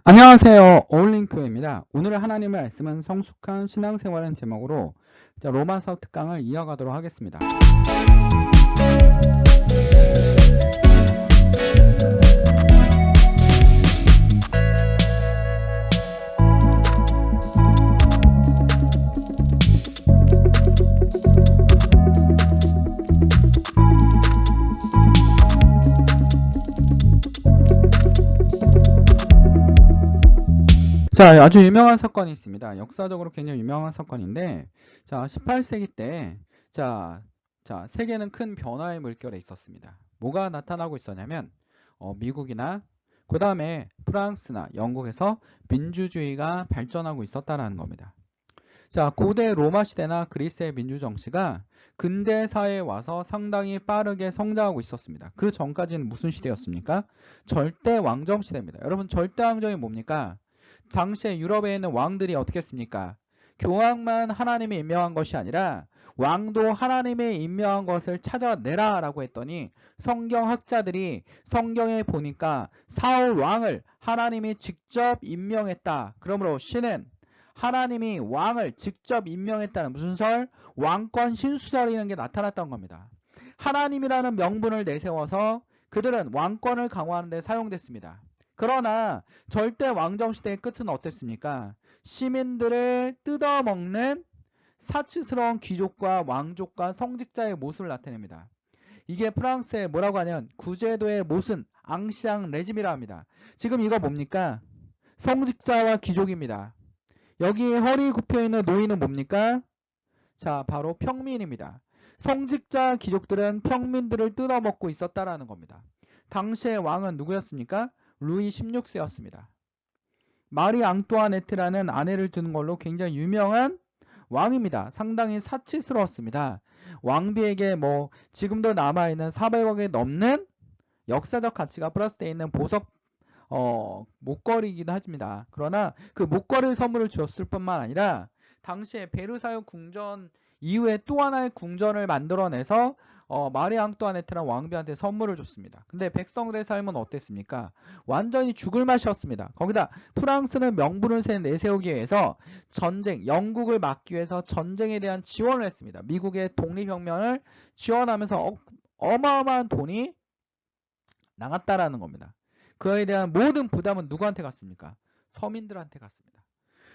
안녕하세요. 어울린교회입니다. 오늘의 하나님의 말씀은 성숙한 신앙생활은 제목으로 로마서 특강을 이어가도록 하겠습니다. 자, 아주 유명한 사건이 있습니다. 역사적으로 굉장히 유명한 사건인데, 자, 18세기 때, 세계는 큰 변화의 물결에 있었습니다. 뭐가 나타나고 있었냐면, 미국이나, 그 다음에 프랑스나 영국에서 민주주의가 발전하고 있었다는 겁니다. 자, 고대 로마 시대나 그리스의 민주 정치가 근대 사회에 와서 상당히 빠르게 성장하고 있었습니다. 그 전까지는 무슨 시대였습니까? 절대 왕정 시대입니다. 여러분, 절대 왕정이 뭡니까? 당시에 유럽에 있는 왕들이 어떻게 했습니까? 교황만 하나님이 임명한 것이 아니라 왕도 하나님이 임명한 것을 찾아내라 라고 했더니 성경학자들이 성경에 보니까 사울 왕을 하나님이 직접 임명했다. 그러므로 신은 하나님이 왕을 직접 임명했다는 무슨 설? 왕권 신수설이라는 게 나타났던 겁니다. 하나님이라는 명분을 내세워서 그들은 왕권을 강화하는 데 사용됐습니다. 그러나 절대 왕정 시대의 끝은 어땠습니까? 시민들을 뜯어먹는 사치스러운 귀족과 왕족과 성직자의 모습을 나타냅니다. 이게 프랑스의 뭐라고 하냐면 구제도의 모순, 앙시앙 레짐이라 합니다. 지금 이거 뭡니까? 성직자와 귀족입니다. 여기 허리 굽혀있는 노인은 뭡니까? 자, 바로 평민입니다. 성직자 귀족들은 평민들을 뜯어먹고 있었다라는 겁니다. 당시의 왕은 누구였습니까? 루이 16세였습니다. 마리 앙뚜아네트라는 아내를 둔 걸로 굉장히 유명한 왕입니다. 상당히 사치스러웠습니다. 왕비에게 지금도 남아있는 400억에 넘는 역사적 가치가 플러스되어 있는 보석 목걸이이기도 합니다. 그러나 그 목걸이를 선물을 주었을 뿐만 아니라 당시에 베르사유 궁전 이후에 또 하나의 궁전을 만들어내서 마리 앙뚜아네트라는 왕비한테 선물을 줬습니다. 근데 백성들의 삶은 어땠습니까? 완전히 죽을 맛이었습니다. 거기다 프랑스는 명분을 내세우기 위해서 전쟁, 영국을 막기 위해서 전쟁에 대한 지원을 했습니다. 미국의 독립혁명을 지원하면서 어마어마한 돈이 나갔다라는 겁니다. 그에 대한 모든 부담은 누구한테 갔습니까? 서민들한테 갔습니다.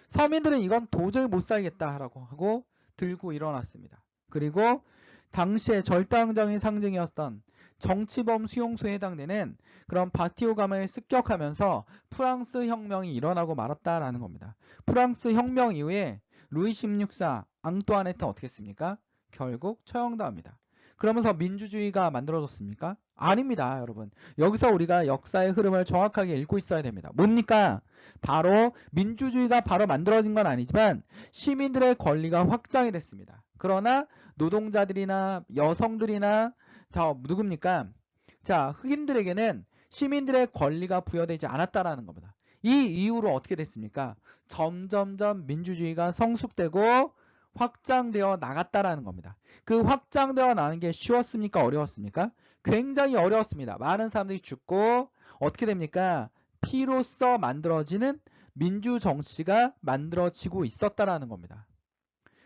서민들은 이건 도저히 못 살겠다라고 하고 들고 일어났습니다. 그리고 당시에 절대왕정의 상징이었던 정치범 수용소에 해당되는 그런 바티오 가문에 습격하면서 프랑스 혁명이 일어나고 말았다라는 겁니다. 프랑스 혁명 이후에 루이 16세 앙뚜아네트는 어떻게 했습니까? 결국 처형당합니다. 그러면서 민주주의가 만들어졌습니까? 아닙니다, 여러분. 여기서 우리가 역사의 흐름을 정확하게 읽고 있어야 됩니다. 뭡니까? 바로 민주주의가 바로 만들어진 건 아니지만 시민들의 권리가 확장이 됐습니다. 그러나 노동자들이나 여성들이나 누굽니까? 자, 흑인들에게는 시민들의 권리가 부여되지 않았다라는 겁니다. 이 이후로 어떻게 됐습니까? 점점점 민주주의가 성숙되고 확장되어 나갔다라는 겁니다. 그 확장되어 나는 게 쉬웠습니까? 어려웠습니까? 굉장히 어려웠습니다. 많은 사람들이 죽고 어떻게 됩니까? 피로써 만들어지는 민주 정치가 만들어지고 있었다라는 겁니다.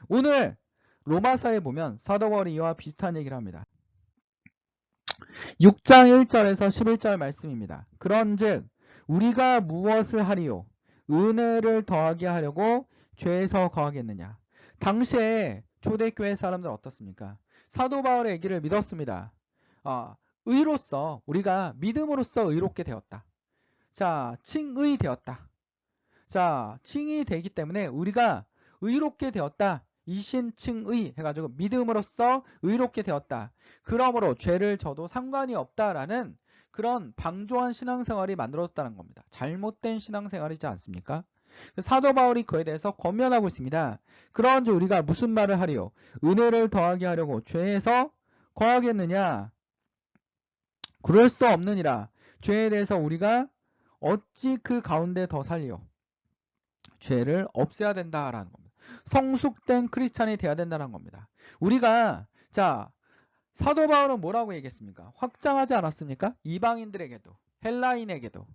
오늘 로마서에 보면 사도 바울이 이와 비슷한 얘기를 합니다. 6장 1절에서 11절 말씀입니다. 그런즉 우리가 무엇을 하리요? 은혜를 더하게 하려고 죄에서 거하겠느냐? 당시에 초대교회 사람들 어떻습니까? 사도 바울의 얘기를 믿었습니다. 의로서 우리가 믿음으로써 의롭게 되었다. 자, 칭의 되었다. 자, 칭이 되기 때문에 우리가 의롭게 되었다. 이신칭의 해가지고 믿음으로써 의롭게 되었다. 그러므로 죄를 져도 상관이 없다라는 그런 방조한 신앙생활이 만들어졌다는 겁니다. 잘못된 신앙생활이지 않습니까? 사도 바울이 그에 대해서 권면하고 있습니다. 그런즉 우리가 무슨 말을 하리요? 은혜를 더하게 하려고 죄에서 거하겠느냐? 그럴 수 없느니라. 죄에 대해서 우리가 어찌 그 가운데 더 살리요? 죄를 없애야 된다라는 겁니다. 성숙된 크리스찬이 돼야 된다는 겁니다. 우리가 사도 바울은 뭐라고 얘기했습니까? 확장하지 않았습니까? 이방인들에게도 헬라인에게도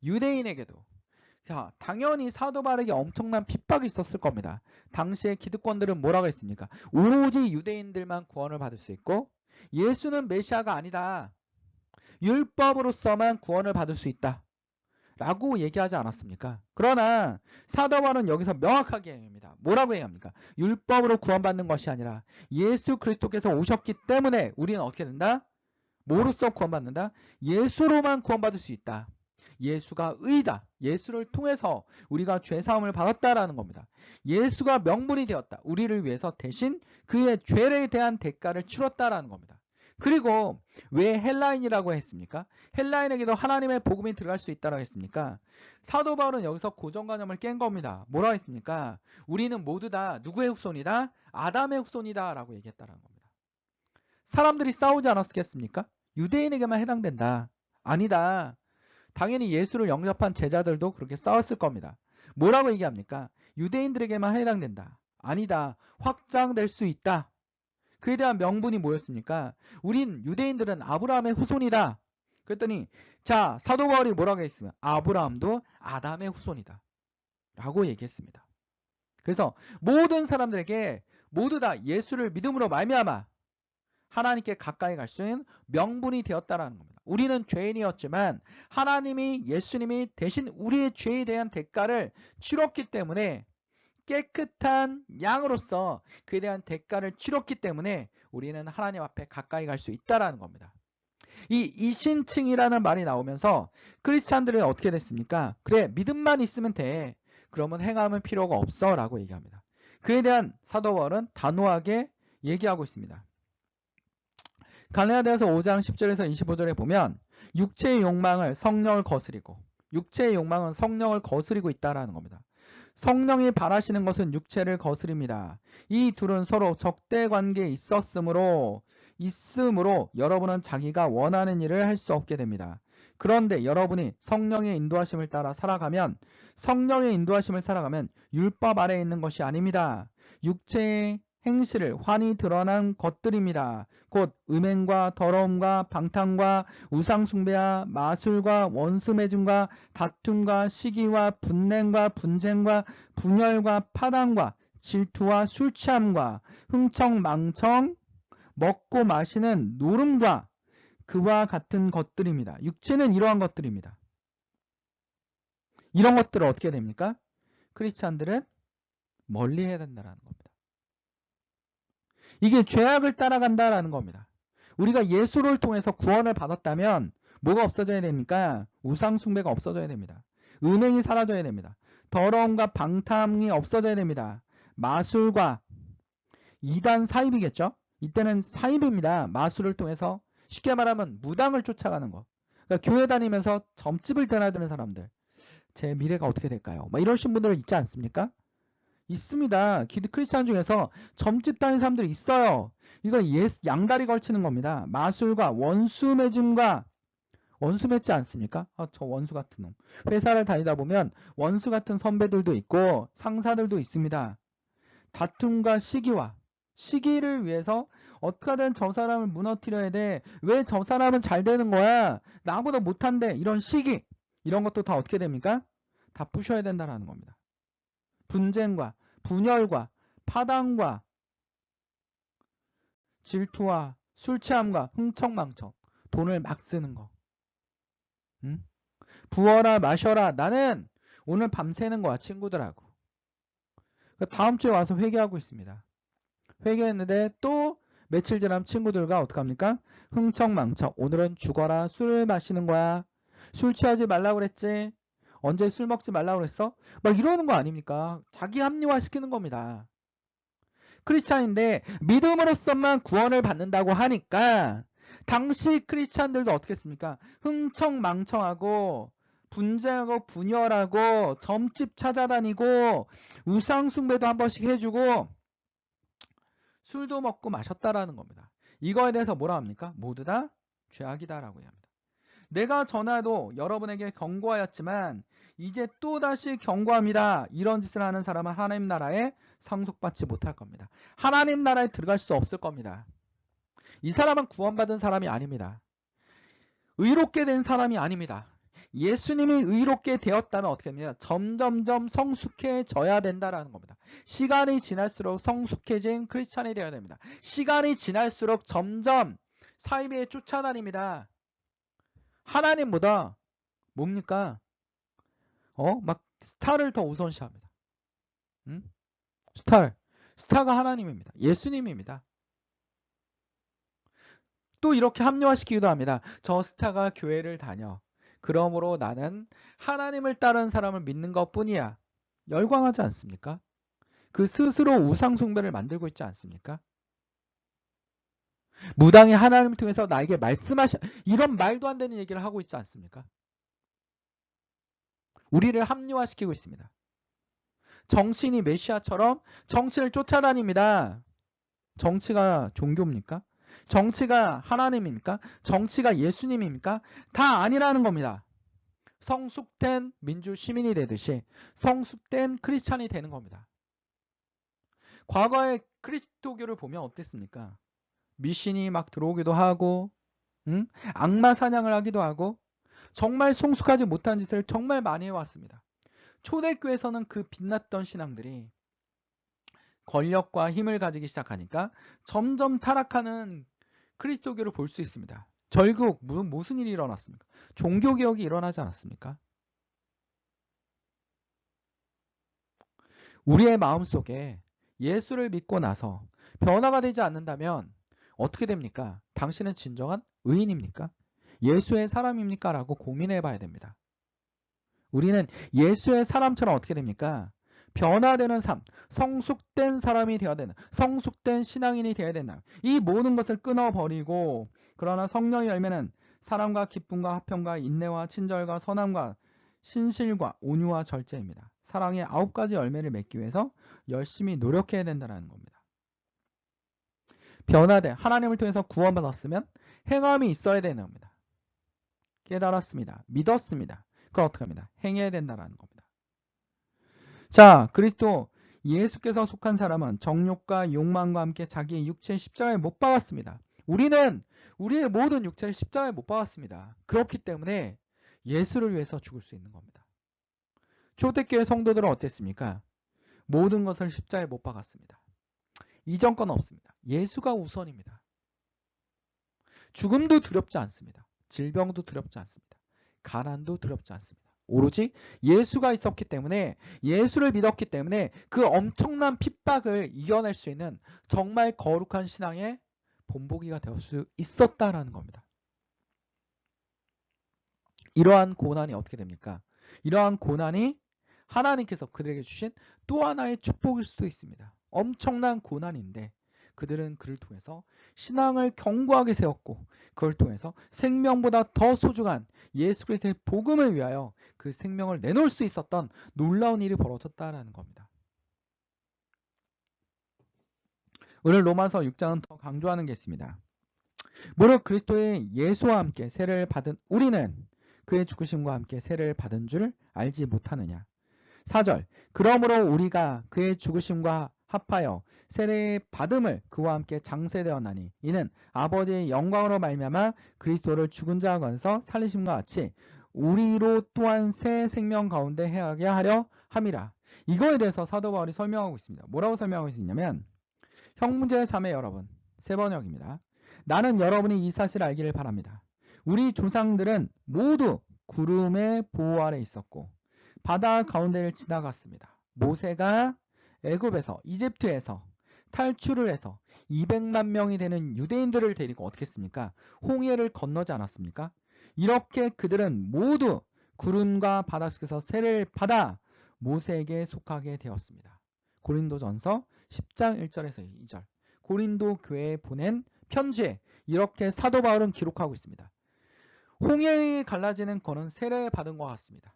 유대인에게도 자, 당연히 사도 바울에게 엄청난 핍박이 있었을 겁니다. 당시의 기득권들은 뭐라고 했습니까? 오로지 유대인들만 구원을 받을 수 있고 예수는 메시아가 아니다. 율법으로서만 구원을 받을 수 있다. 라고 얘기하지 않았습니까? 그러나 사도 바울은 여기서 명확하게 얘기합니다. 뭐라고 얘기합니까? 율법으로 구원받는 것이 아니라 예수 그리스도께서 오셨기 때문에 우리는 어떻게 된다? 뭐로써 구원받는다? 예수로만 구원받을 수 있다. 예수가 의다. 예수를 통해서 우리가 죄사함을 받았다라는 겁니다. 예수가 명분이 되었다. 우리를 위해서 대신 그의 죄에 대한 대가를 치렀다라는 겁니다. 그리고 왜 헬라인이라고 했습니까? 헬라인에게도 하나님의 복음이 들어갈 수 있다고 했습니까? 사도 바울은 여기서 고정관념을 깬 겁니다. 뭐라고 했습니까? 우리는 모두 다 누구의 후손이다? 아담의 후손이다 라고 얘기했다는 겁니다. 사람들이 싸우지 않았겠습니까? 유대인에게만 해당된다. 아니다. 당연히 예수를 영접한 제자들도 그렇게 싸웠을 겁니다. 뭐라고 얘기합니까? 유대인들에게만 해당된다. 아니다. 확장될 수 있다. 그에 대한 명분이 뭐였습니까? 우린 유대인들은 아브라함의 후손이다. 그랬더니 자, 사도 바울이 뭐라고 했으면 아브라함도 아담의 후손이다. 라고 얘기했습니다. 그래서 모든 사람들에게 모두 다 예수를 믿음으로 말미암아 하나님께 가까이 갈 수 있는 명분이 되었다라는 겁니다. 우리는 죄인이었지만 하나님이 예수님이 대신 우리의 죄에 대한 대가를 치렀기 때문에 깨끗한 양으로서 그에 대한 대가를 치렀기 때문에 우리는 하나님 앞에 가까이 갈 수 있다라는 겁니다. 이 이신칭이라는 말이 나오면서 크리스찬들은 어떻게 됐습니까? 그래, 믿음만 있으면 돼. 그러면 행함은 필요가 없어 라고 얘기합니다. 그에 대한 사도 바울은 단호하게 얘기하고 있습니다. 갈라디아서 5장 10절에서 25절에 보면 육체의 욕망을 성령을 거스리고 육체의 욕망은 성령을 거스리고 있다라는 겁니다. 성령이 바라시는 것은 육체를 거스립니다. 이 둘은 서로 적대 관계에 있음으로 여러분은 자기가 원하는 일을 할 수 없게 됩니다. 그런데 여러분이 성령의 인도하심을 따라 살아가면 율법 아래에 있는 것이 아닙니다. 육체의 행실을 환히 드러난 것들입니다. 곧 음행과 더러움과 방탕과 우상숭배와 마술과 원수매증과 다툼과 시기와 분냄과 분쟁과 분열과 파당과 질투와 술취함과 흥청망청 먹고 마시는 노름과 그와 같은 것들입니다. 육체는 이러한 것들입니다. 이런 것들을 어떻게 됩니까? 크리스찬들은 멀리해야 된다는 겁니다. 이게 죄악을 따라간다라는 겁니다. 우리가 예수를 통해서 구원을 받았다면 뭐가 없어져야 됩니까? 우상숭배가 없어져야 됩니다. 음행이 사라져야 됩니다. 더러움과 방탕이 없어져야 됩니다. 마술과 이단 사입이겠죠? 이때는 사입입니다. 마술을 통해서 쉽게 말하면 무당을 쫓아가는 거. 그러니까 교회 다니면서 점집을 드나드는 사람들. 제 미래가 어떻게 될까요? 막 이러신 분들 있지 않습니까? 있습니다. 크리스찬 중에서 점집 다니는 사람들이 있어요. 이거 양다리 걸치는 겁니다. 마술과 원수 맺음과 원수 맺지 않습니까? 저 원수 같은 놈. 회사를 다니다 보면 원수 같은 선배들도 있고 상사들도 있습니다. 다툼과 시기를 위해서 어떻게든 저 사람을 무너뜨려야 돼. 왜 저 사람은 잘 되는 거야? 나보다 못한데. 이런 시기. 이런 것도 다 어떻게 됩니까? 다 부셔야 된다는 겁니다. 분쟁과 분열과 파당과 질투와 술취함과 흥청망청 돈을 막 쓰는 거. 응? 부어라 마셔라. 나는 오늘 밤새는 거야 친구들하고. 다음 주에 와서 회개하고 있습니다. 회개했는데 또 며칠 지나면 친구들과 어떡합니까? 흥청망청. 오늘은 죽어라. 술을 마시는 거야. 술 취하지 말라고 그랬지. 언제 술 먹지 말라고 그랬어? 막 이러는 거 아닙니까? 자기 합리화 시키는 겁니다. 크리스찬인데 믿음으로서만 구원을 받는다고 하니까 당시 크리스찬들도 어떻게 했습니까? 흥청망청하고 분쟁하고 분열하고 점집 찾아다니고 우상숭배도 한 번씩 해주고 술도 먹고 마셨다라는 겁니다. 이거에 대해서 뭐라 합니까? 모두 다 죄악이다라고 합니다. 내가 전에도 여러분에게 경고하였지만 이제 또다시 경고합니다. 이런 짓을 하는 사람은 하나님 나라에 상속받지 못할 겁니다. 하나님 나라에 들어갈 수 없을 겁니다. 이 사람은 구원받은 사람이 아닙니다. 의롭게 된 사람이 아닙니다. 예수님이 의롭게 되었다면 어떻게 됩니까? 점점점 성숙해져야 된다라는 겁니다. 시간이 지날수록 성숙해진 크리스찬이 되어야 됩니다. 시간이 지날수록 점점 사이비에 쫓아다닙니다. 하나님보다 뭡니까? 막 스타를 더 우선시합니다. 응? 스타가 하나님입니다. 예수님입니다. 또 이렇게 합리화시키기도 합니다. 저 스타가 교회를 다녀. 그러므로 나는 하나님을 따르는 사람을 믿는 것뿐이야. 열광하지 않습니까? 그 스스로 우상 숭배를 만들고 있지 않습니까? 무당이 하나님을 통해서 나에게 이런 말도 안 되는 얘기를 하고 있지 않습니까? 우리를 합리화시키고 있습니다. 정치인이 메시아처럼 정치를 쫓아다닙니다. 정치가 종교입니까? 정치가 하나님입니까? 정치가 예수님입니까? 다 아니라는 겁니다. 성숙된 민주 시민이 되듯이 성숙된 크리스찬이 되는 겁니다. 과거의 그리스도교를 보면 어땠습니까? 미신이 막 들어오기도 하고, 악마 사냥을 하기도 하고, 정말 성숙하지 못한 짓을 정말 많이 해왔습니다. 초대교회에서는 그 빛났던 신앙들이 권력과 힘을 가지기 시작하니까 점점 타락하는 그리스도교를 볼 수 있습니다. 결국 무슨 일이 일어났습니까? 종교개혁이 일어나지 않았습니까? 우리의 마음속에 예수를 믿고 나서 변화가 되지 않는다면 어떻게 됩니까? 당신은 진정한 의인입니까? 예수의 사람입니까? 라고 고민해 봐야 됩니다. 우리는 예수의 사람처럼 어떻게 됩니까? 변화되는 삶, 성숙된 사람이 되어야 되는, 성숙된 신앙인이 되어야 된다. 이 모든 것을 끊어버리고, 그러나 성령의 열매는 사랑과 기쁨과 화평과 인내와 친절과 선함과 신실과 온유와 절제입니다. 사랑의 9가지 열매를 맺기 위해서 열심히 노력해야 된다는 겁니다. 변화돼 하나님을 통해서 구원받았으면 행함이 있어야 되는 겁니다. 깨달았습니다. 믿었습니다. 그걸 어떻게 합니다? 행해야 된다는 겁니다. 자, 그리스도 예수께서 속한 사람은 정욕과 욕망과 함께 자기의 육체의 십자가에 못 박았습니다. 우리는 우리의 모든 육체를 십자가에 못 박았습니다. 그렇기 때문에 예수를 위해서 죽을 수 있는 겁니다. 초대교회 성도들은 어땠습니까? 모든 것을 십자가에 못 박았습니다. 이전 건 없습니다. 예수가 우선입니다. 죽음도 두렵지 않습니다. 질병도 두렵지 않습니다. 가난도 두렵지 않습니다. 오로지 예수가 있었기 때문에, 예수를 믿었기 때문에 그 엄청난 핍박을 이겨낼 수 있는 정말 거룩한 신앙의 본보기가 될 수 있었다라는 겁니다. 이러한 고난이 어떻게 됩니까? 이러한 고난이 하나님께서 그들에게 주신 또 하나의 축복일 수도 있습니다. 엄청난 고난인데 그들은 그를 통해서 신앙을 견고하게 세웠고, 그걸 통해서 생명보다 더 소중한 예수 그리스도의 복음을 위하여 그 생명을 내놓을 수 있었던 놀라운 일이 벌어졌다라는 겁니다. 오늘 로마서 6장은 더 강조하는 게 있습니다. 무릇 그리스도의 예수와 함께 세례를 받은 우리는 그의 죽으심과 함께 세례를 받은 줄 알지 못하느냐. 4절, 그러므로 우리가 그의 죽으심과 합하여 세례의 받음을 그와 함께 장세되었나니 이는 아버지의 영광으로 말미암아 그리스도를 죽은 자 가운데서 살리심과 같이 우리로 또한 새 생명 가운데 행하게 하려 함이라. 이거에 대해서 사도 바울이 설명하고 있습니다. 뭐라고 설명하고 있냐면, 형제 자매 여러분, 세 번역입니다. 나는 여러분이 이 사실을 알기를 바랍니다. 우리 조상들은 모두 구름의 보호 아래 있었고 바다 가운데를 지나갔습니다. 모세가 애굽에서, 이집트에서 탈출을 해서 200만 명이 되는 유대인들을 데리고 어떻게 했습니까? 홍해를 건너지 않았습니까? 이렇게 그들은 모두 구름과 바다 속에서 세례를 받아 모세에게 속하게 되었습니다. 고린도전서 10장 1절에서 2절, 고린도 교회에 보낸 편지에 이렇게 사도 바울은 기록하고 있습니다. 홍해에 갈라지는 거는 세례 받은 것 같습니다.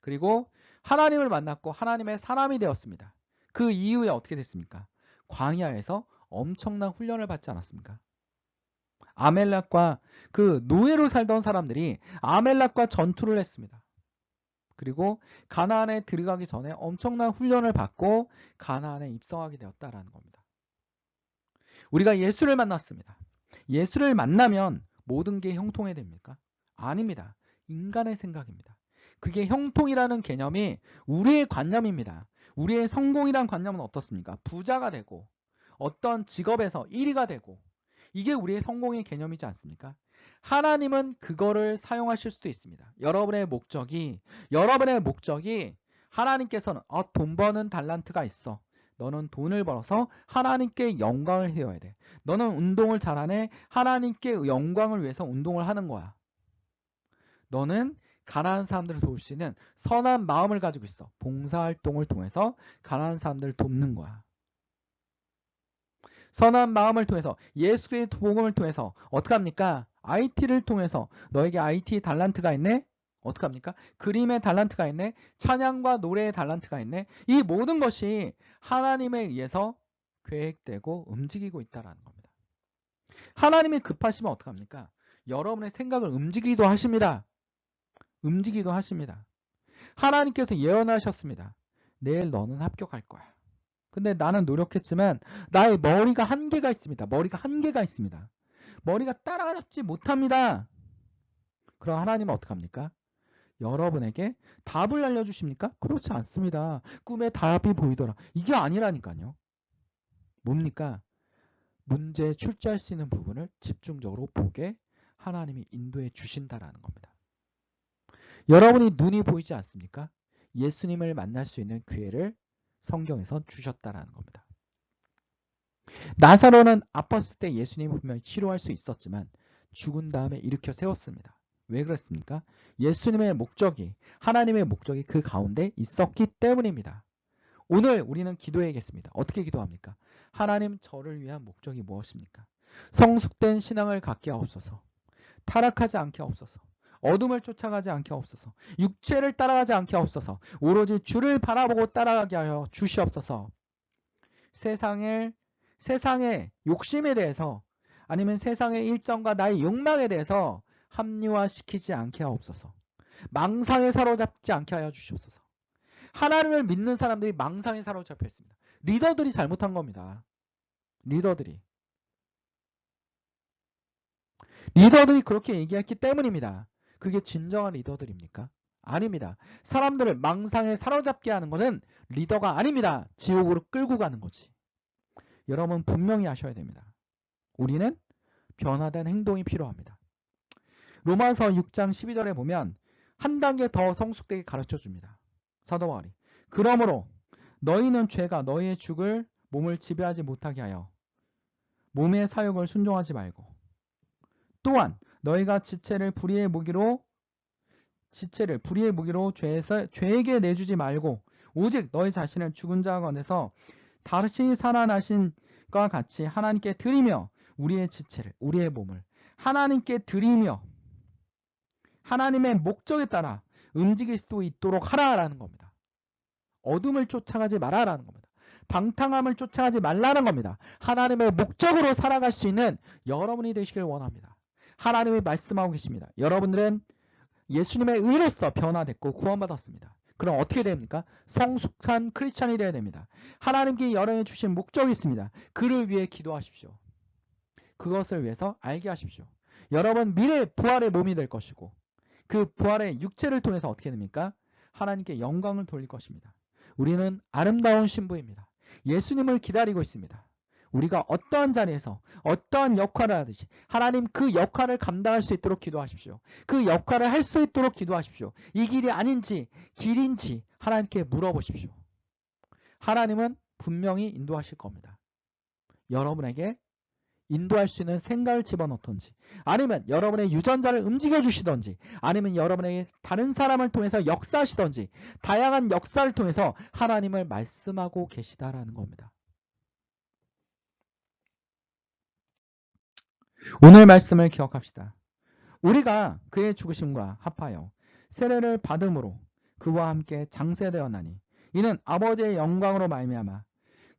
그리고 하나님을 만났고 하나님의 사람이 되었습니다. 그 이후에 어떻게 됐습니까? 광야에서 엄청난 훈련을 받지 않았습니까? 아멜렉과 그 노예로 살던 사람들이 아멜렉과 전투를 했습니다. 그리고 가나안에 들어가기 전에 엄청난 훈련을 받고 가나안에 입성하게 되었다라는 겁니다. 우리가 예수를 만났습니다. 예수를 만나면 모든 게 형통해야 됩니까? 아닙니다. 인간의 생각입니다. 그게 형통이라는 개념이 우리의 관념입니다. 우리의 성공이란 관념은 어떻습니까? 부자가 되고 어떤 직업에서 1위가 되고 이게 우리의 성공의 개념이지 않습니까? 하나님은 그거를 사용하실 수도 있습니다. 여러분의 목적이 하나님께서는 돈 버는 달란트가 있어. 너는 돈을 벌어서 하나님께 영광을 해야 돼. 너는 운동을 잘하네. 하나님께 영광을 위해서 운동을 하는 거야. 너는 가난한 사람들을 도울 수 있는 선한 마음을 가지고 있어. 봉사활동을 통해서 가난한 사람들을 돕는 거야. 선한 마음을 통해서 예수 그리스도의 복음을 통해서 어떻게 합니까? IT를 통해서 너에게 IT 달란트가 있네? 어떻게 합니까? 그림의 달란트가 있네? 찬양과 노래의 달란트가 있네? 이 모든 것이 하나님에 의해서 계획되고 움직이고 있다는 겁니다. 하나님이 급하시면 어떻게 합니까? 여러분의 생각을 움직이기도 하십니다. 하나님께서 예언하셨습니다. 내일 너는 합격할 거야. 근데 나는 노력했지만 나의 머리가 한계가 있습니다. 머리가 따라잡지 못합니다. 그럼 하나님은 어떻게 합니까? 여러분에게 답을 알려주십니까? 그렇지 않습니다. 꿈에 답이 보이더라. 이게 아니라니까요. 뭡니까? 문제에 출제할 수 있는 부분을 집중적으로 보게 하나님이 인도해 주신다라는 겁니다. 여러분이 눈이 보이지 않습니까? 예수님을 만날 수 있는 기회를 성경에서 주셨다라는 겁니다. 나사로는 아팠을 때 예수님을 분명히 치료할 수 있었지만 죽은 다음에 일으켜 세웠습니다. 왜 그랬습니까? 예수님의 목적이, 하나님의 목적이 그 가운데 있었기 때문입니다. 오늘 우리는 기도해야겠습니다. 어떻게 기도합니까? 하나님, 저를 위한 목적이 무엇입니까? 성숙된 신앙을 갖게 하옵소서. 타락하지 않게 하옵소서. 어둠을 쫓아가지 않게 하옵소서. 육체를 따라가지 않게 하옵소서. 오로지 주를 바라보고 따라가게 하여 주시옵소서. 세상의 욕심에 대해서 아니면 세상의 일정과 나의 욕망에 대해서 합리화시키지 않게 하옵소서. 망상에 사로잡지 않게 하여 주시옵소서. 하나님을 믿는 사람들이 망상에 사로잡혀 있습니다. 리더들이 잘못한 겁니다. 리더들이 그렇게 얘기했기 때문입니다. 그게 진정한 리더들입니까? 아닙니다. 사람들을 망상에 사로잡게 하는 것은 리더가 아닙니다. 지옥으로 끌고 가는 거지. 여러분 분명히 아셔야 됩니다. 우리는 변화된 행동이 필요합니다. 로마서 6장 12절에 보면 한 단계 더 성숙되게 가르쳐 줍니다. 사도 바울이. 그러므로 너희는 죄가 너희의 죽을 몸을 지배하지 못하게 하여 몸의 사욕을 순종하지 말고 또한 너희가 지체를 불의의 무기로 죄에게 내주지 말고 오직 너희 자신을 죽은 자 가운데서 다시 살아나신 것 같이 하나님께 드리며 우리의 지체를 우리의 몸을 하나님께 드리며 하나님의 목적에 따라 움직일 수 있도록 하라라는 겁니다. 어둠을 쫓아가지 마라라는 겁니다. 방탕함을 쫓아가지 말라는 겁니다. 하나님의 목적으로 살아갈 수 있는 여러분이 되시길 원합니다. 하나님이 말씀하고 계십니다. 여러분들은 예수님의 의로서 변화됐고 구원받았습니다. 그럼 어떻게 됩니까? 성숙한 크리스찬이 되어야 됩니다. 하나님께 여러분이 주신 목적이 있습니다. 그를 위해 기도하십시오. 그것을 위해서 알게 하십시오. 여러분 미래 부활의 몸이 될 것이고 그 부활의 육체를 통해서 어떻게 됩니까? 하나님께 영광을 돌릴 것입니다. 우리는 아름다운 신부입니다. 예수님을 기다리고 있습니다. 우리가 어떠한 자리에서 어떠한 역할을 하듯이 하나님 그 역할을 감당할 수 있도록 기도하십시오. 그 역할을 할 수 있도록 기도하십시오. 이 길이 아닌지 길인지 하나님께 물어보십시오. 하나님은 분명히 인도하실 겁니다. 여러분에게 인도할 수 있는 생각을 집어넣던지 아니면 여러분의 유전자를 움직여 주시던지 아니면 여러분에게 다른 사람을 통해서 역사하시던지 다양한 역사를 통해서 하나님을 말씀하고 계시다라는 겁니다. 오늘 말씀을 기억합시다. 우리가 그의 죽으심과 합하여 세례를 받음으로 그와 함께 장세되었나니 이는 아버지의 영광으로 말미암아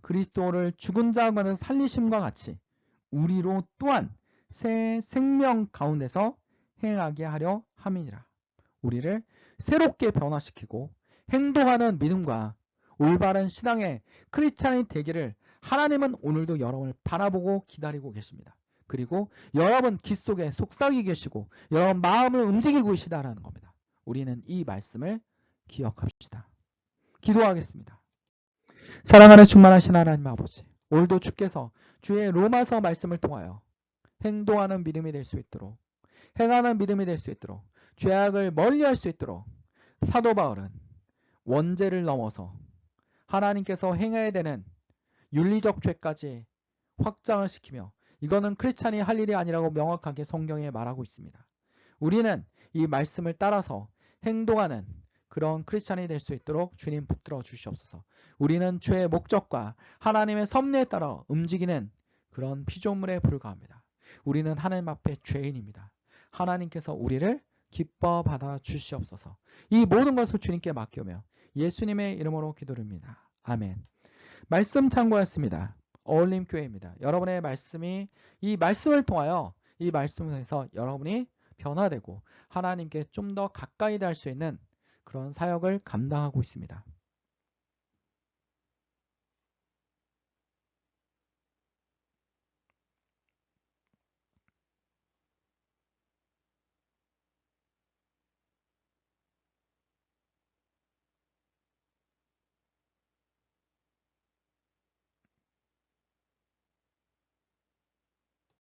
그리스도를 죽은 자 가운데서 살리심과 같이 우리로 또한 새 생명 가운데서 행하게 하려 함이니라. 우리를 새롭게 변화시키고 행동하는 믿음과 올바른 신앙의 크리스찬이 되기를 하나님은 오늘도 여러분을 바라보고 기다리고 계십니다. 그리고 여러분 귀 속에 속삭이 계시고 여러분 마음을 움직이고 계시다라는 겁니다. 우리는 이 말씀을 기억합시다. 기도하겠습니다. 사랑하는 충만하신 하나님 아버지, 오늘도 주께서 주의 로마서 말씀을 통하여 행동하는 믿음이 될 수 있도록, 행하는 믿음이 될 수 있도록, 죄악을 멀리할 수 있도록 사도 바울은 원죄를 넘어서 하나님께서 행해야 되는 윤리적 죄까지 확장을 시키며 이거는 크리스찬이 할 일이 아니라고 명확하게 성경에 말하고 있습니다. 우리는 이 말씀을 따라서 행동하는 그런 크리스찬이 될 수 있도록 주님 붙들어 주시옵소서. 우리는 주의 목적과 하나님의 섭리에 따라 움직이는 그런 피조물에 불과합니다. 우리는 하나님 앞에 죄인입니다. 하나님께서 우리를 기뻐 받아 주시옵소서. 이 모든 것을 주님께 맡기며 예수님의 이름으로 기도드립니다. 아멘. 말씀 참고였습니다. 어울림교회입니다. 여러분의 말씀이 이 말씀을 통하여 이 말씀에서 여러분이 변화되고 하나님께 좀 더 가까이 될 수 있는 그런 사역을 감당하고 있습니다.